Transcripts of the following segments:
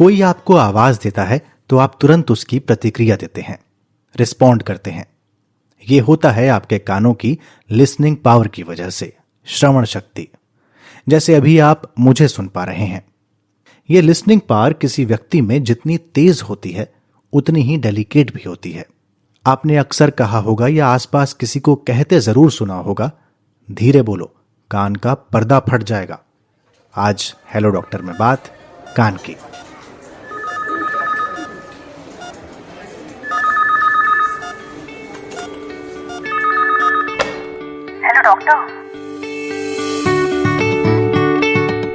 कोई आपको आवाज देता है तो आप तुरंत उसकी प्रतिक्रिया देते हैं, रिस्पॉन्ड करते हैं। ये होता है आपके कानों की लिसनिंग पावर की वजह से, श्रवण शक्ति। जैसे अभी आप मुझे सुन पा रहे हैं। ये लिसनिंग पावर किसी व्यक्ति में जितनी तेज होती है उतनी ही डेलिकेट भी होती है। आपने अक्सर कहा होगा या आसपास किसी को कहते जरूर सुना होगा, धीरे बोलो, कान का पर्दा फट जाएगा। आज हेलो डॉक्टर में बात कान की। Hello doctor.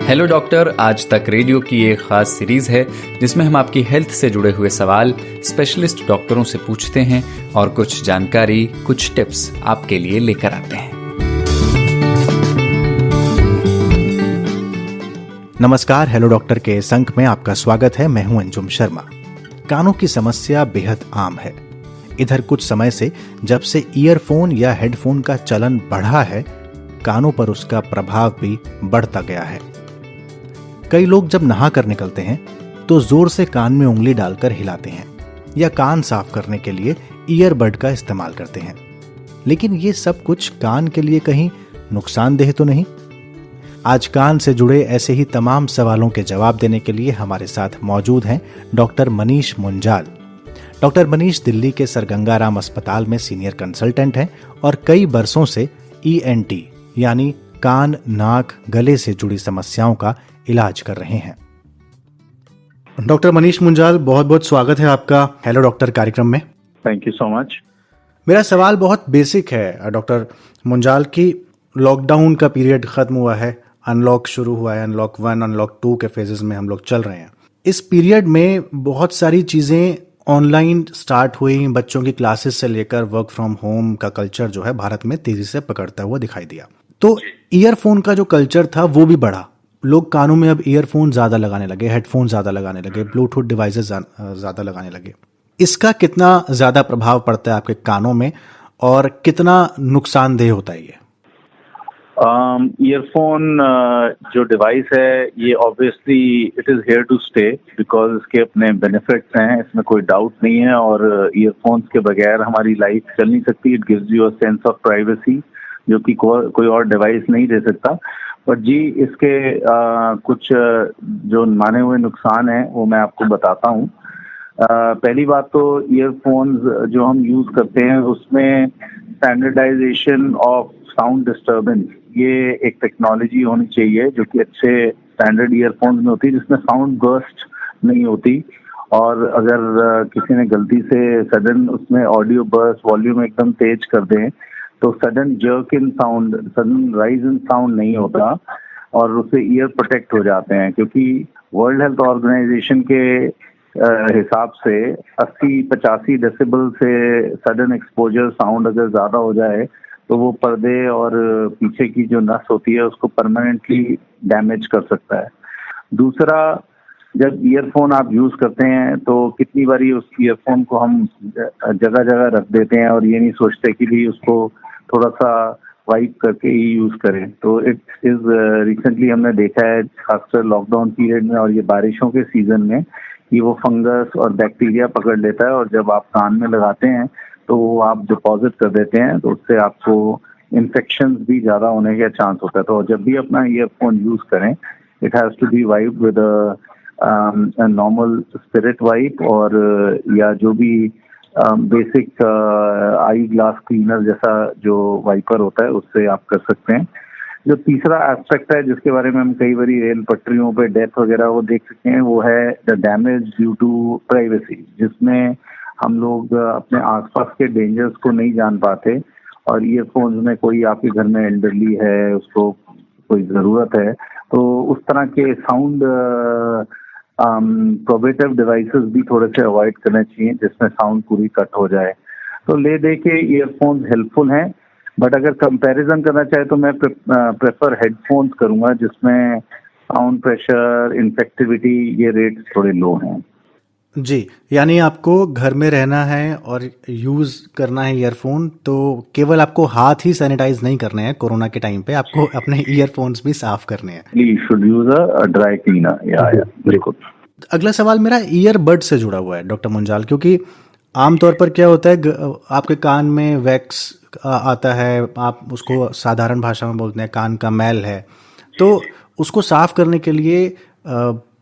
हेलो डॉक्टर आज तक रेडियो की एक खास सीरीज है जिसमें हम आपकी हेल्थ से जुड़े हुए सवाल स्पेशलिस्ट डॉक्टरों से पूछते हैं और कुछ जानकारी, कुछ टिप्स आपके लिए लेकर आते हैं। नमस्कार, हेलो डॉक्टर के इस अंक में आपका स्वागत है। मैं हूं अंजुम शर्मा। कानों की समस्या बेहद आम है। इधर कुछ समय से जब से ईयरफोन या हेडफोन का चलन बढ़ा है, कानों पर उसका प्रभाव भी बढ़ता गया है। कई लोग जब नहा कर निकलते हैं तो जोर से कान में उंगली डालकर हिलाते हैं या कान साफ करने के लिए ईयरबड का इस्तेमाल करते हैं। लेकिन ये सब कुछ कान के लिए कहीं नुकसानदेह तो नहीं? आज कान से जुड़े ऐसे ही तमाम सवालों के जवाब देने के लिए हमारे साथ मौजूद हैं डॉक्टर मनीष मुंजाल। डॉक्टर मनीष दिल्ली के सर गंगाराम अस्पताल में सीनियर कंसल्टेंट हैं और कई बरसों से ENT यानी कान, नाक, गले से जुड़ी समस्याओं का इलाज कर रहे हैं। डॉक्टर मनीष मुंजाल, बहुत बहुत स्वागत है आपका हेलो डॉक्टर कार्यक्रम में। Thank you so much. मेरा सवाल बहुत बेसिक है डॉक्टर मुंजाल की लॉकडाउन का पीरियड खत्म हुआ है, अनलॉक शुरू हुआ है, अनलॉक 1, अनलॉक 2 के फेजेस में हम लोग चल रहे हैं। इस पीरियड में बहुत सारी चीजें ऑनलाइन स्टार्ट हुई। बच्चों की क्लासेस से लेकर वर्क फ्रॉम होम का कल्चर जो है भारत में तेजी से पकड़ता हुआ दिखाई दिया। तो ईयरफोन का जो कल्चर था वो भी बढ़ा। लोग कानों में अब ईयरफोन ज्यादा लगाने लगे, हेडफोन ज्यादा लगाने लगे, ब्लूटूथ डिवाइसेस ज्यादा लगाने लगे। इसका कितना ज्यादा प्रभाव पड़ता है आपके कानों में और कितना नुकसानदेह होता है ये? ईयरफोन जो डिवाइस है ये obviously it is here to stay because इसके अपने बेनिफिट्स हैं, इसमें कोई डाउट नहीं है। और ईयरफोन्स के बगैर हमारी लाइफ चल नहीं सकती। It gives you a sense of privacy जो कि कोई और डिवाइस नहीं दे सकता। पर जी इसके कुछ जो माने हुए नुकसान हैं वो मैं आपको बताता हूँ। पहली बात तो ईयरफोन्स जो हम यूज करते हैं उसमें स्टैंडर्डाइजेशन ऑफ साउंड डिस्टर्बेंस, ये एक टेक्नोलॉजी होनी चाहिए जो कि अच्छे स्टैंडर्ड ईयरफोन्स में होती है, जिसमें साउंड बर्स्ट नहीं होती। और अगर किसी ने गलती से सडन उसमें ऑडियो बर्स्ट, वॉल्यूम एकदम तेज कर दें तो sudden jerk in sound, sudden rise in sound नहीं होता और उससे ईयर प्रोटेक्ट हो जाते हैं। क्योंकि वर्ल्ड हेल्थ ऑर्गेनाइजेशन के हिसाब से 80-85 डेसिबल से सडन एक्सपोजर साउंड अगर ज्यादा हो जाए तो वो पर्दे और पीछे की जो नस होती है उसको परमानेंटली डैमेज कर सकता है। दूसरा, जब ईयरफोन आप यूज करते हैं तो कितनी बारी उस ईयरफोन को हम जगह जगह रख देते हैं और ये नहीं सोचते कि भी उसको थोड़ा सा वाइप करके ही यूज करें। तो इट इज रिसेंटली हमने देखा है खासकर लॉकडाउन पीरियड में और ये बारिशों के सीजन में कि वो फंगस और बैक्टीरिया पकड़ लेता है और जब आप कान में लगाते हैं तो वो आप डिपॉजिट कर देते हैं तो उससे आपको इन्फेक्शंस भी ज्यादा होने का चांस होता है। तो जब भी अपना ईयरफोन यूज करें it has to be wiped with a normal spirit wipe और या जो भी बेसिक आई ग्लास क्लीनर जैसा जो वाइपर होता है उससे आप कर सकते हैं। जो तीसरा एस्पेक्ट है जिसके बारे में हम कई बारी रेल पटरियों पे डेथ वगैरह वो देख सकते हैं, वो है the damage due to privacy, जिसमें हम लोग अपने आसपास के डेंजर्स को नहीं जान पाते और ईयरफोन्स में कोई आपके घर में एल्डरली है, उसको कोई ज़रूरत है, तो उस तरह के साउंड प्रोबेटिव डिवाइसेस भी थोड़े से अवॉइड करने चाहिए जिसमें साउंड पूरी कट हो जाए। तो ले दे के ईयरफोन्स हेल्पफुल हैं, बट अगर कंपैरिजन करना चाहे तो मैं प्रेफर हेडफोन्स करूँगा जिसमें साउंड प्रेशर, इन्फेक्टिविटी ये रेट्स थोड़े लो हैं। जी, यानी आपको घर में रहना है और यूज करना है ईयरफोन तो केवल आपको हाथ ही सैनिटाइज नहीं करने हैं कोरोना के टाइम पे, आपको अपने ईयरफोन्स भी साफ करने हैं। Please should use a dry cleaner. या बिल्कुल। अगला सवाल मेरा ईयरबड से जुड़ा हुआ है डॉक्टर मुंजाल, क्योंकि आमतौर पर क्या होता है, आपके कान में वैक्स आता है, आप उसको साधारण भाषा में बोलते हैं कान का मैल है, तो उसको साफ करने के लिए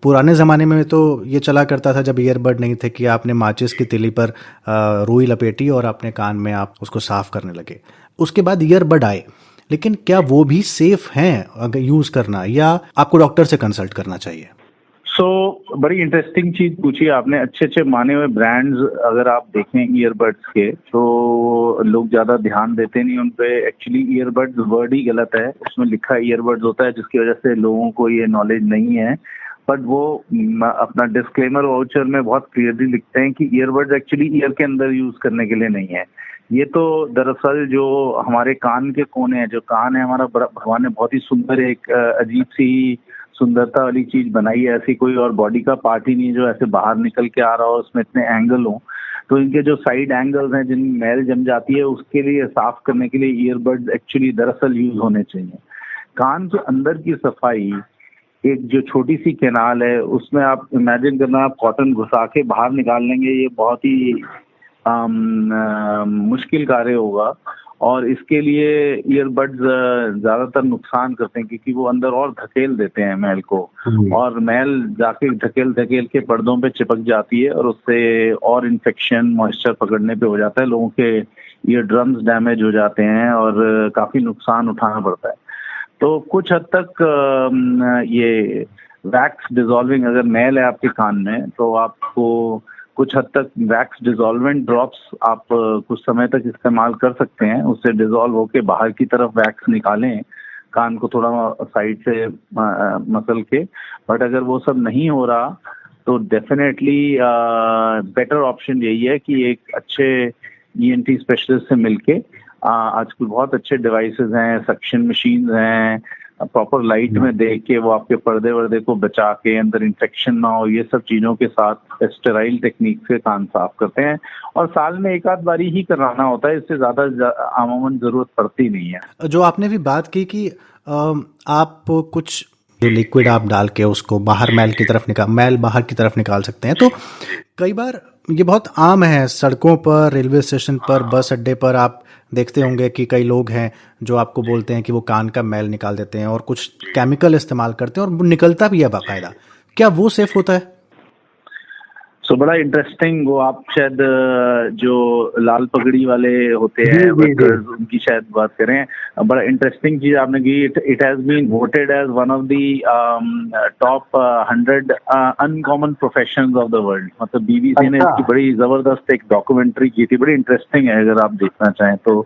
पुराने ज़माने में तो ये चला करता था जब ईयरबड नहीं थे कि आपने माचिस की तीली पर रुई लपेटी और अपने कान में आप उसको साफ करने लगे। उसके बाद ईयरबड आए, लेकिन क्या वो भी सेफ हैं अगर यूज़ करना, या आपको डॉक्टर से कंसल्ट करना चाहिए? बड़ी इंटरेस्टिंग चीज पूछी आपने। अच्छे अच्छे माने हुए ब्रांड्स अगर आप देखें ईयरबड्स के, तो लोग ज्यादा ध्यान देते नहीं उन पे। एक्चुअली ईयरबड्स वर्ड ही गलत है, उसमें लिखा ईयरबड्स होता है, जिसकी वजह से लोगों को ये नॉलेज नहीं है। बट वो अपना डिस्क्लेमर वाउचर में बहुत क्लियरली लिखते हैं कि ईयरबड्स एक्चुअली ईयर के अंदर यूज करने के लिए नहीं है। ये तो दरअसल जो हमारे कान के कोने हैं, जो कान है हमारा, भगवान ने बहुत ही सुंदर एक अजीब सी सुंदरता वाली चीज बनाई है। ऐसी कोई और बॉडी का पार्ट ही नहीं जो ऐसे बाहर निकल के आ रहा हो, उसमें इतने एंगल हो। तो इनके जो साइड एंगल्स हैं जिनमें मैल जम जाती है, उसके लिए साफ करने के लिए ईयरबड्स एक्चुअली दरअसल यूज होने चाहिए। कान के अंदर की सफाई, एक जो छोटी सी कैनाल है उसमें आप इमेजिन करना, आप कॉटन घुसा के बाहर निकाल लेंगे, ये बहुत ही मुश्किल कार्य होगा। और इसके लिए ईयरबड्स ज्यादातर नुकसान करते हैं, क्योंकि वो अंदर और धकेल देते हैं मैल को, और मैल जाके धकेल धकेल के पर्दों पे चिपक जाती है, और उससे और इन्फेक्शन, मॉइस्चर पकड़ने पे हो जाता है। लोगों के ईयर ड्रम्स डैमेज हो जाते हैं और काफी नुकसान उठाना पड़ता है। तो कुछ हद तक ये वैक्स डिजॉल्विंग, अगर मैल है आपके कान में, तो आपको कुछ हद तक वैक्स डिजॉल्वेंट ड्रॉप्स आप कुछ समय तक इस्तेमाल कर सकते हैं। उससे डिजॉल्व होके बाहर की तरफ वैक्स निकालें, कान को थोड़ा साइड से मसल के। बट अगर वो सब नहीं हो रहा तो डेफिनेटली बेटर ऑप्शन यही है कि एक अच्छे ईएनटी स्पेशलिस्ट से मिलके, आजकल बहुत अच्छे डिवाइसेस हैं, सक्शन मशीन्स हैं, प्रॉपर लाइट में देख के वो आपके पर्दे वर्दे को बचा के, अंदर इन्फेक्शन ना हो, ये सब चीज़ों के साथ स्टेराइल टेक्निक से कान साफ करते हैं। और साल में एक आध बारी ही कराना होता है, इससे ज़्यादा आमूमन ज़रूरत पड़ती नहीं है। जो आपने भी बात की कि आप कुछ जो लिक्विड आप डाल के उसको बाहर मैल बाहर की तरफ निकाल सकते हैं, तो कई बार ये बहुत आम है सड़कों पर, रेलवे स्टेशन पर, बस अड्डे पर आप देखते होंगे कि कई लोग हैं जो आपको बोलते हैं कि वो कान का मैल निकाल देते हैं और कुछ केमिकल इस्तेमाल करते हैं और वो निकलता भी है बाकायदा। क्या वो सेफ होता है? बड़ा इंटरेस्टिंग, वो आप शायद जो लाल पगड़ी वाले होते हैं वर्कर्स, उनकी शायद बात करें। बड़ा इंटरेस्टिंग चीज आपने की। It has been voted as one of the top 100 uncommon professions of the world. मतलब बीबीसी ने इसकी बड़ी जबरदस्त एक डॉक्यूमेंट्री की थी, बड़ी इंटरेस्टिंग है अगर आप देखना चाहें तो।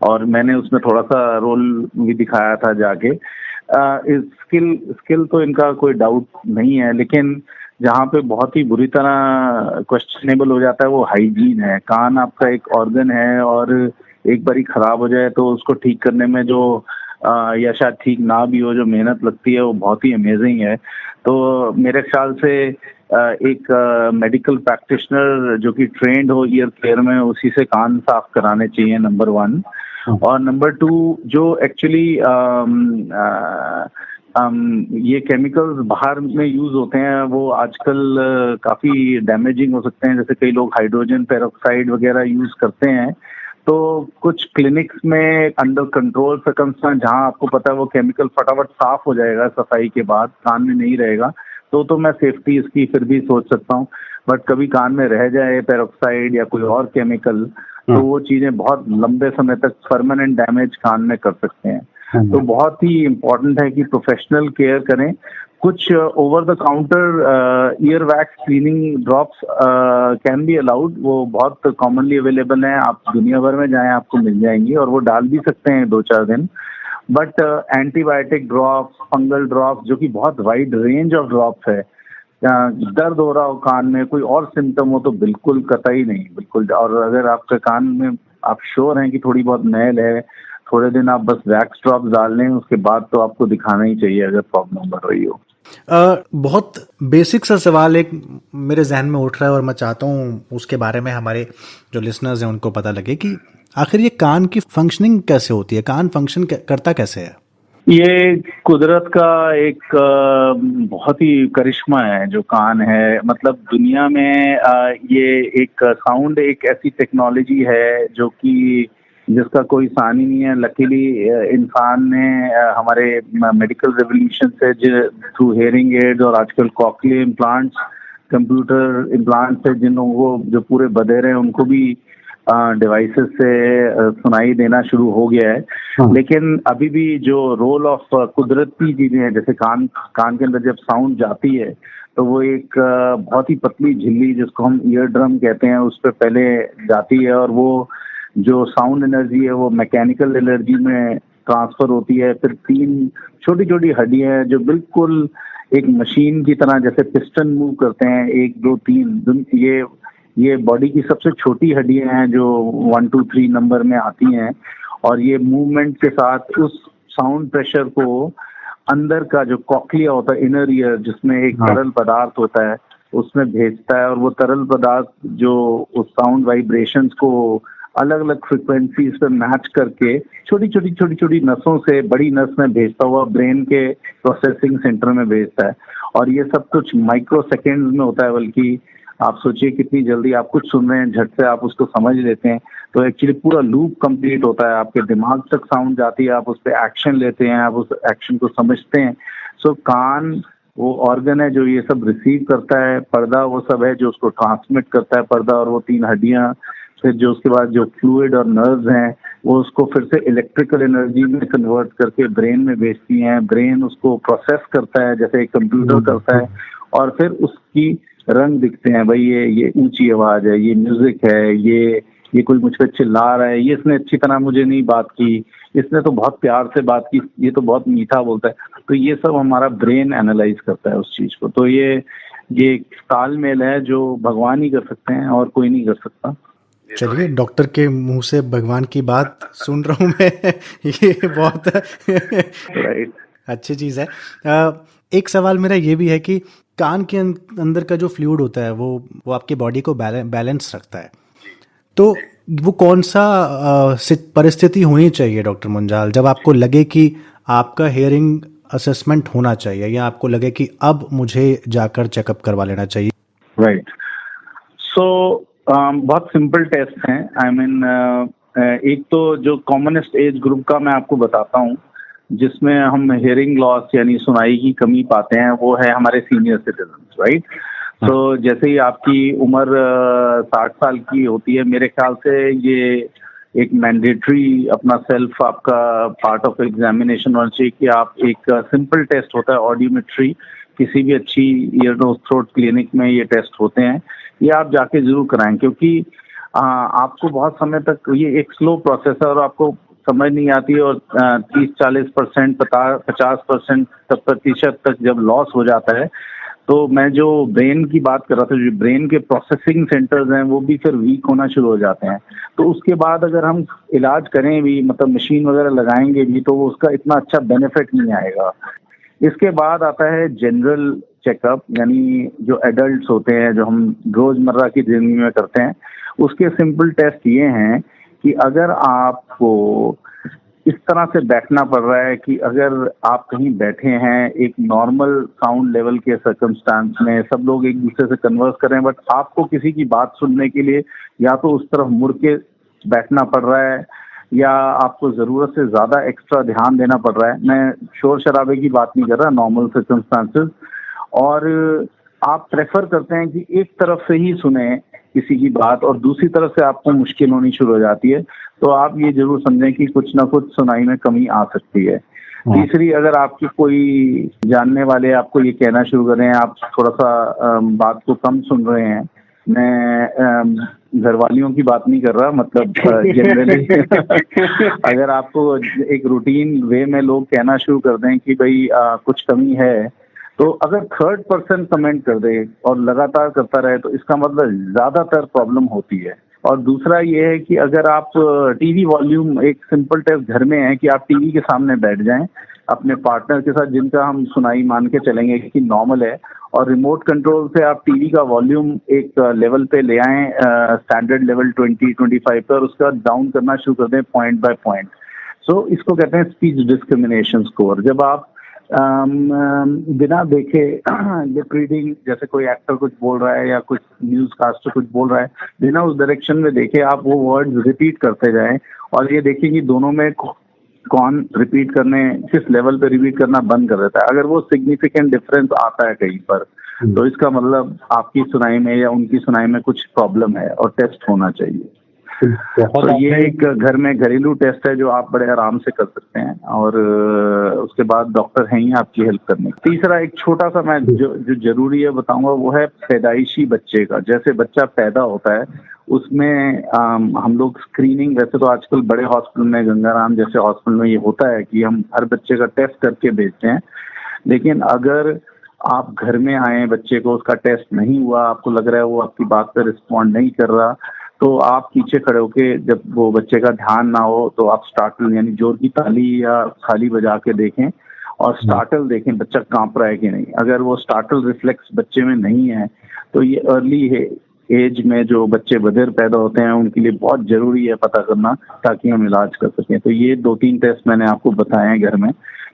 और मैंने उसमें थोड़ा सा रोल भी दिखाया था जाके। स्किल तो इनका कोई डाउट नहीं है, लेकिन जहाँ पे बहुत ही बुरी तरह क्वेश्चनेबल हो जाता है वो हाइजीन है। कान आपका एक ऑर्गन है, और एक बारी खराब हो जाए तो उसको ठीक करने में जो या शायद ठीक ना भी हो, जो मेहनत लगती है वो बहुत ही अमेजिंग है। तो मेरे ख्याल से एक मेडिकल प्रैक्टिशनर जो कि ट्रेंड हो ईयर केयर में, उसी से कान साफ कराने चाहिए, नंबर 1। और नंबर 2, जो एक्चुअली ये केमिकल्स बाहर में यूज होते हैं, वो आजकल काफी डैमेजिंग हो सकते हैं। जैसे कई लोग हाइड्रोजन पेरोक्साइड वगैरह यूज करते हैं, तो कुछ क्लिनिक्स में अंडर कंट्रोल सर्कमस्टेंस, जहां आपको पता है वो केमिकल फटाफट साफ हो जाएगा सफाई के बाद, कान में नहीं रहेगा, तो मैं सेफ्टी इसकी फिर भी सोच सकता हूँ। बट कभी कान में रह जाए पेरोक्साइड या कोई और केमिकल, तो वो चीजें बहुत लंबे समय तक परमानेंट डैमेज कान में कर सकते हैं। तो बहुत ही इम्पोर्टेंट है कि प्रोफेशनल केयर करें। कुछ over the counter ear wax cleaning drops can be allowed, वो बहुत कॉमनली अवेलेबल हैं, आप दुनिया भर में जाएं आपको मिल जाएंगी, और वो डाल भी सकते हैं 2-4 दिन। But antibiotic drops, fungal drops, जो कि बहुत वाइड रेंज ऑफ ड्रॉप्स है, दर्द हो रहा हो कान में, कोई और सिम्टम हो, तो बिल्कुल कतई नहीं, बिल्कुल। और अगर आपके कान में आप श्योर हैं कि थोड़ी बहुत मैल है, थोड़े दिन आप बस वैक्स ड्रॉप डाल लें, उसके बाद तो आपको दिखाना ही चाहिए अगर प्रॉब्लम बढ़ रही हो। बहुत बेसिक सा सवाल एक मेरे जहन में उठ रहा है और मैं चाहता हूँ उसके बारे में हमारे जो लिसनर्स हैं उनको पता लगे कि आखिर ये कान की फंक्शनिंग कैसे होती है, कान फंक्शन करता कैसे है? ये कुदरत का एक बहुत ही करिश्मा है जो कान है। मतलब दुनिया में ये एक साउंड एक ऐसी टेक्नोलॉजी है जो कि जिसका कोई सानी नहीं है। लकीली इंसान ने हमारे मेडिकल रेवोल्यूशन से थ्रू हेयरिंग एड्स और आजकल कॉकलियर इम्प्लांट्स, कंप्यूटर इम्प्लांट्स है, जिन लोगों को जो पूरे बधिर हैं उनको भी डिवाइसेस से सुनाई देना शुरू हो गया है। लेकिन अभी भी जो रोल ऑफ कुदरती चीजें हैं, जैसे कान के अंदर जब साउंड जाती है तो वो एक बहुत ही पतली झिल्ली जिसको हम ईयर ड्रम कहते हैं उस पर पहले जाती है, और वो जो साउंड एनर्जी है वो मैकेनिकल एनर्जी में ट्रांसफर होती है। फिर 3 छोटी छोटी हड्डियां हैं जो बिल्कुल एक मशीन की तरह जैसे पिस्टन मूव करते हैं, 1 2 3, ये बॉडी की सबसे छोटी हड्डियां हैं जो 1 2 3 नंबर में आती हैं, और ये मूवमेंट के साथ उस साउंड प्रेशर को अंदर का जो कॉक्लिया होता है, इनर ईयर, जिसमें एक तरल पदार्थ होता है, उसमें भेजता है। और वो तरल पदार्थ जो उस साउंड वाइब्रेशंस को अलग अलग फ्रिक्वेंसीज पे मैच करके छोटी छोटी नसों से बड़ी नस में भेजता हुआ ब्रेन के प्रोसेसिंग सेंटर में भेजता है। और ये सब कुछ माइक्रो सेकेंड्स में होता है। बल्कि आप सोचिए कितनी जल्दी आप कुछ सुन रहे हैं, झट से आप उसको समझ लेते हैं। तो एक्चुअली पूरा लूप कंप्लीट होता है, आपके दिमाग तक साउंड जाती है, आप उस पर एक्शन लेते हैं, आप उस एक्शन को समझते हैं। सो कान वो ऑर्गन है जो ये सब रिसीव करता है, पर्दा वो सब है जो उसको ट्रांसमिट करता है, पर्दा और वो 3 हड्डियां, फिर जो उसके बाद जो फ्लूइड और नर्व्स हैं वो उसको फिर से इलेक्ट्रिकल एनर्जी में कन्वर्ट करके ब्रेन में भेजती हैं। ब्रेन उसको प्रोसेस करता है जैसे एक कंप्यूटर करता है, और फिर उसकी रंग दिखते हैं, भाई ये ऊंची आवाज है, ये म्यूजिक है, ये कोई मुझ पर चिल्ला रहा है, ये इसने अच्छी तरह मुझे नहीं बात की, इसने तो बहुत प्यार से बात की, ये तो बहुत मीठा बोलता है। तो ये सब हमारा ब्रेन एनालाइज करता है उस चीज को। तो ये तालमेल है जो भगवान ही कर सकते हैं और कोई नहीं कर सकता। चलिए, डॉक्टर के मुंह से भगवान की बात सुन रहा हूँ मैं ये बहुत राइट अच्छी चीज़ है। एक सवाल मेरा ये भी है कि कान के अंदर का जो फ्लूइड होता है वो आपकी बॉडी को बैलेंस रखता है, तो वो कौन सा परिस्थिति होनी चाहिए डॉक्टर मुंजाल जब आपको लगे कि आपका हेयरिंग असेसमेंट होना चाहिए, या आपको लगे कि अब मुझे जाकर चेकअप करवा लेना चाहिए? राइट। सो बहुत सिंपल टेस्ट हैं। आई मीन एक तो जो कॉमनेस्ट एज ग्रुप का मैं आपको बताता हूँ जिसमें हम हेयरिंग लॉस यानी सुनाई की कमी पाते हैं, वो है हमारे सीनियर सिटीजन्स, राइट। तो जैसे ही आपकी उम्र 60 साल की होती है, मेरे ख्याल से ये एक मैंडेटरी अपना सेल्फ आपका पार्ट ऑफ एग्जामिनेशन होना चाहिए कि आप एक सिंपल टेस्ट होता है ऑडियोमेट्री, किसी भी अच्छी ईयर नोज थ्रोट क्लिनिक में ये टेस्ट होते हैं, ये आप जाके जरूर कराएं। क्योंकि आपको बहुत समय तक ये एक स्लो प्रोसेस है और आपको समझ नहीं आती है, और 30-40% 50% प्रतिशत तक जब लॉस हो जाता है तो मैं जो ब्रेन की बात कर रहा था, जो ब्रेन के प्रोसेसिंग सेंटर्स हैं वो भी फिर वीक होना शुरू हो जाते हैं। तो उसके बाद अगर हम इलाज करें भी, मतलब मशीन वगैरह लगाएंगे भी, तो वो उसका इतना अच्छा बेनिफिट नहीं आएगा। इसके बाद आता है जनरल चेकअप, यानी जो एडल्ट्स होते हैं जो हम रोजमर्रा की जिंदगी में करते हैं, उसके सिंपल टेस्ट ये हैं कि अगर आपको इस तरह से बैठना पड़ रहा है कि अगर आप कहीं बैठे हैं एक नॉर्मल साउंड लेवल के सर्कमस्टांस में, सब लोग एक दूसरे से कन्वर्स कर रहे हैं, बट आपको किसी की बात सुनने के लिए या तो उस तरफ मुड़ के बैठना पड़ रहा है या आपको जरूरत से ज्यादा एक्स्ट्रा ध्यान देना पड़ रहा है। मैं शोर शराबे की बात नहीं कर रहा, नॉर्मल सर्कमस्टांसेस। और आप प्रेफर करते हैं कि एक तरफ से ही सुने किसी की बात और दूसरी तरफ से आपको मुश्किल होनी शुरू हो जाती है, तो आप ये जरूर समझें कि कुछ ना कुछ सुनाई में कमी आ सकती है। तीसरी, अगर आपकी कोई जानने वाले आपको ये कहना शुरू करें आप थोड़ा सा बात को कम सुन रहे हैं, मैं घर वालियों की बात नहीं कर रहा, मतलब जनरली अगर आपको एक रूटीन वे में लोग कहना शुरू कर दें कि भाई कुछ कमी है, तो अगर थर्ड पर्सन कमेंट कर दे और लगातार करता रहे तो इसका मतलब ज्यादातर प्रॉब्लम होती है। और दूसरा ये है कि अगर आप टीवी वॉल्यूम, एक सिंपल टेस्ट घर में है कि आप टीवी के सामने बैठ जाएं अपने पार्टनर के साथ, जिनका हम सुनाई मान के चलेंगे कि नॉर्मल है, और रिमोट कंट्रोल से आप टीवी का वॉल्यूम एक लेवल पे ले आएं, स्टैंडर्ड लेवल 20-25 पर, उसका डाउन करना शुरू कर दें पॉइंट बाय पॉइंट। सो इसको कहते हैं स्पीच डिस्क्रिमिनेशन स्कोर। जब आप बिना देखे लिप रीडिंग, जैसे कोई एक्टर कुछ बोल रहा है या कुछ न्यूज कास्टर कुछ बोल रहा है, बिना उस डायरेक्शन में देखे आप वो वर्ड्स रिपीट करते जाएं और ये देखिए कि दोनों में कौन रिपीट करने, किस लेवल पे रिपीट करना बंद कर देता है। अगर वो सिग्निफिकेंट डिफरेंस आता है कहीं पर, तो इसका मतलब आपकी सुनाई में या उनकी सुनाई में कुछ प्रॉब्लम है और टेस्ट होना चाहिए। तो ये एक घर में घरेलू टेस्ट है जो आप बड़े आराम से कर सकते हैं और उसके बाद डॉक्टर हैं ही आपकी हेल्प करने। तीसरा एक छोटा सा मैं जो जरूरी है बताऊंगा, वो है पैदाइशी बच्चे का। जैसे बच्चा पैदा होता है उसमें हम लोग स्क्रीनिंग, वैसे तो आजकल बड़े हॉस्पिटल में, गंगाराम जैसे हॉस्पिटल में ये होता है कि हम हर बच्चे का टेस्ट करके भेजते हैं। लेकिन अगर आप घर में आए, बच्चे को उसका टेस्ट नहीं हुआ, आपको लग रहा है वो आपकी बात पर रिस्पॉन्ड नहीं कर रहा, तो आप पीछे खड़े होके, जब वो बच्चे का ध्यान ना हो तो आप स्टार्टल यानी जोर की ताली या थाली बजा के देखें और स्टार्टल देखें बच्चा कांप रहा है कि नहीं। अगर वो स्टार्टल रिफ्लेक्स बच्चे में नहीं है तो ये अर्ली एज में जो बच्चे बधिर पैदा होते हैं उनके लिए बहुत जरूरी है पता करना, ताकि हम इलाज कर सकें। तो ये 2-3 टेस्ट मैंने आपको बताए हैं घर में,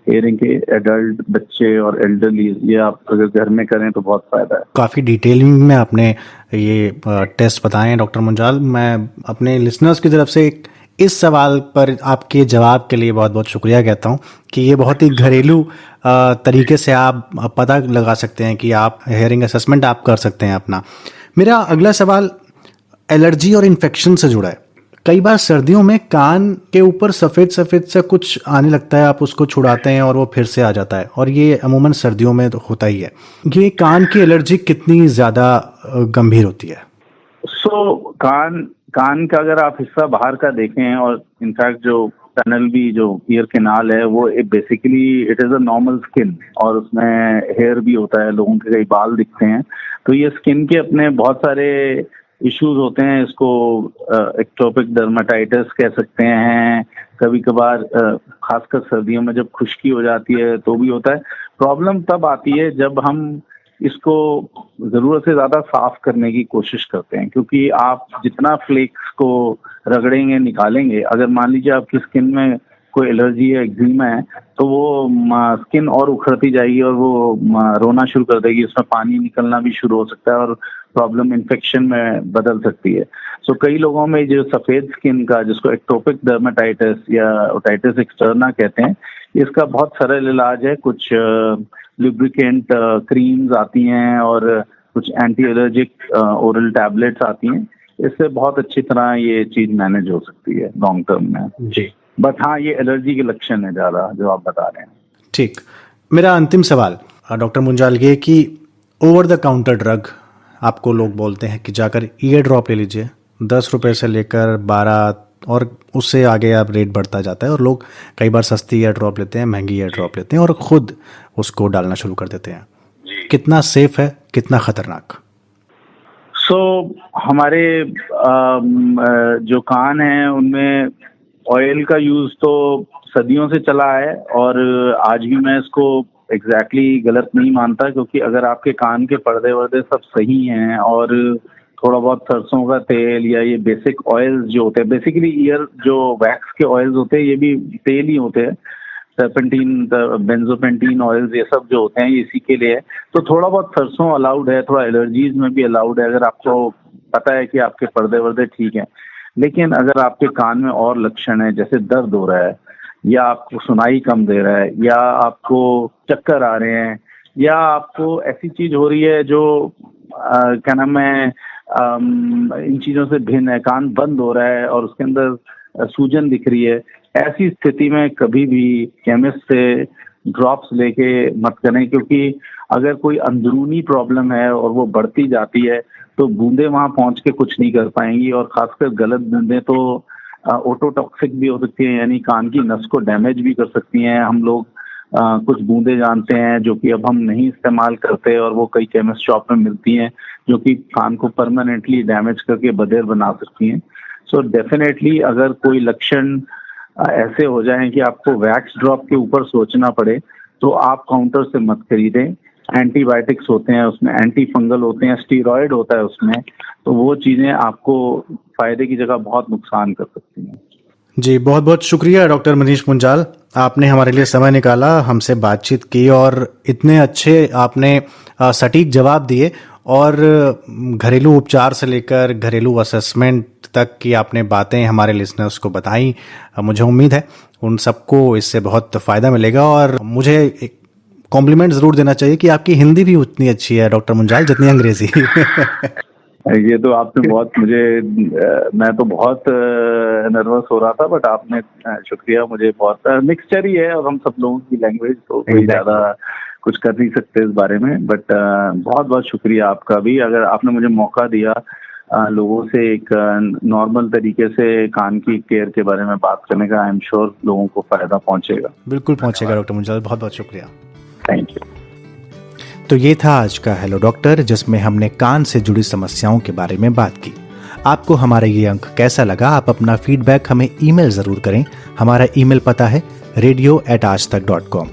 हियरिंग के एडल्ट, बच्चे और एल्डरली, ये आप अगर घर में करें तो बहुत फायदा है। काफ़ी डिटेलिंग में आपने ये टेस्ट बताए हैं डॉक्टर मुंजाल। मैं अपने लिसनर्स की तरफ से इस सवाल पर आपके जवाब के लिए बहुत बहुत शुक्रिया कहता हूँ कि ये बहुत ही घरेलू तरीके से आप पता लगा सकते हैं कि आप हियरिंग असेसमेंट आप कर सकते हैं अपना। मेरा अगला सवाल एलर्जी और इन्फेक्शन से जुड़ा है। कई बार सर्दियों में कान के ऊपर सफ़ेद सफ़ेद सा कुछ आने लगता है, आप उसको छुड़ाते हैं और वो फिर से आ जाता है, और ये अमूमन सर्दियों में तो होता ही है। ये कान की एलर्जी कितनी ज़्यादा गंभीर होती है? कान का अगर आप हिस्सा बाहर का देखें, और इनफैक्ट जो टनल भी, जो ईयर कैनाल है, वो basically it is a normal skin और उसमें हेयर भी होता है, लोगों के कई बाल दिखते हैं। तो ये स्किन के अपने बहुत सारे इश्यूज होते हैं। इसको एक्टोपिक डर्मेटाइटिस कह सकते हैं। कभी कभार खासकर सर्दियों में जब खुश्की हो जाती है तो भी होता है। प्रॉब्लम तब आती है जब हम इसको जरूरत से ज्यादा साफ करने की कोशिश करते हैं, क्योंकि आप जितना फ्लेक्स को रगड़ेंगे, निकालेंगे, अगर मान लीजिए आपकी स्किन में कोई एलर्जी है, एक्जिमा है, तो वो स्किन और उखड़ती जाएगी और वो रोना शुरू कर देगी, उसमें पानी निकलना भी शुरू हो सकता है और प्रॉब्लम इन्फेक्शन में बदल सकती है। सो कई लोगों में जो सफेद स्किन का, जिसको एक्टोपिक डर्मेटाइटिस या ओटाइटिस एक्सटर्ना कहते हैं, इसका बहुत सरल इलाज है। कुछ लुब्रिकेंट क्रीम्स आती हैं और कुछ एंटी एलर्जिक ओरल टैबलेट्स आती हैं। इससे बहुत अच्छी तरह ये चीज मैनेज हो सकती है लॉन्ग टर्म में जी। बट हाँ, ये एलर्जी के लक्षण है ज़्यादा जो आप बता रहे हैं। ठीक। मेरा अंतिम सवाल डॉक्टर मुंजाल ये कि ओवर द काउंटर ड्रग, आपको लोग बोलते हैं कि जाकर ईयर ड्रॉप ले लीजिए, 10 रुपए से लेकर 12 और उससे आगे आप रेट बढ़ता जाता है, और लोग कई बार सस्ती ईयर ड्रॉप लेते हैं, महंगी ईयर ड्रॉप लेते हैं और खुद उसको डालना शुरू कर देते हैं। कितना सेफ है, कितना खतरनाक? हमारे जो कान हैं उनमें ऑयल का यूज तो सदियों से चला है और आज भी मैं इसको एग्जैक्टली गलत नहीं मानता, क्योंकि अगर आपके कान के पर्दे वर्दे सब सही हैं और थोड़ा बहुत सरसों का तेल या ये बेसिक ऑयल्स जो होते हैं, बेसिकली ईयर जो वैक्स के ऑयल्स होते हैं ये भी तेल ही होते हैं, सर्पेंटीन, बेंजोपेंटीन ऑयल्स, ये सब जो होते हैं ये इसी के लिए है। तो थोड़ा बहुत सरसों अलाउड है, थोड़ा एलर्जीज में भी अलाउड है अगर आपको पता है कि आपके पर्दे वर्दे ठीक हैं। लेकिन अगर आपके कान में और लक्षण है, जैसे दर्द हो रहा है या आपको सुनाई कम दे रहा है या आपको चक्कर आ रहे हैं या आपको ऐसी चीज हो रही है जो क्या नाम है, इन चीजों से भिन्न है, कान बंद हो रहा है और उसके अंदर सूजन दिख रही है, ऐसी स्थिति में कभी भी केमिस्ट से ड्रॉप्स लेके मत करें, क्योंकि अगर कोई अंदरूनी प्रॉब्लम है और वो बढ़ती जाती है तो बूंदे वहां पहुंच के कुछ नहीं कर पाएंगी, और खासकर गलत बूंदे तो ओटोटॉक्सिक भी हो सकती है, यानी कान की नस को डैमेज भी कर सकती हैं। हम लोग कुछ बूंदे जानते हैं जो कि अब हम नहीं इस्तेमाल करते और वो कई केमिस्ट शॉप में मिलती हैं जो कि कान को परमानेंटली डैमेज करके बधिर बना सकती हैं। सो डेफिनेटली अगर कोई लक्षण ऐसे हो जाए कि आपको वैक्स ड्रॉप के ऊपर सोचना पड़े तो आप काउंटर से मत खरीदें। एंटीबायोटिक्स होते हैं उसमें, एंटी फंगल होते हैं, स्टीरॉयड होता है उसमें, तो वो चीज़ें आपको फायदे की जगह बहुत नुकसान कर सकती हैं। जी, बहुत बहुत शुक्रिया डॉक्टर मनीष मुंजाल, आपने हमारे लिए समय निकाला, हमसे बातचीत की और इतने अच्छे आपने सटीक जवाब दिए और घरेलू उपचार से लेकर घरेलू असेसमेंट तक की आपने बातें हमारे लिसनर्स को बताई। मुझे उम्मीद है उन सबको इससे बहुत फ़ायदा मिलेगा और मुझे एक कॉम्प्लीमेंट ज़रूर देना चाहिए कि आपकी हिंदी भी उतनी अच्छी है डॉक्टर मुंजाल जितनी अंग्रेजी। ये तो आपने बहुत मैं तो बहुत नर्वस हो रहा था, बट आपने शुक्रिया, मुझे बहुत मिक्सचर ही है और हम सब लोगों की लैंग्वेज, तो कोई ज्यादा कुछ कर नहीं सकते इस बारे में, बट बहुत बहुत शुक्रिया आपका भी। अगर आपने मुझे मौका दिया लोगों से एक नॉर्मल तरीके से कान की केयर के बारे में बात करने का, आई एम श्योर लोगों को फायदा पहुंचेगा। बिल्कुल पहुंचेगा डॉक्टर मुंजाल, बहुत बहुत शुक्रिया। Thank you. तो ये था आज का हेलो डॉक्टर, जिसमें हमने कान से जुड़ी समस्याओं के बारे में बात की। आपको हमारा ये अंक कैसा लगा? आप अपना फीडबैक हमें ईमेल जरूर करें। हमारा ईमेल पता है radio@aajtak.com।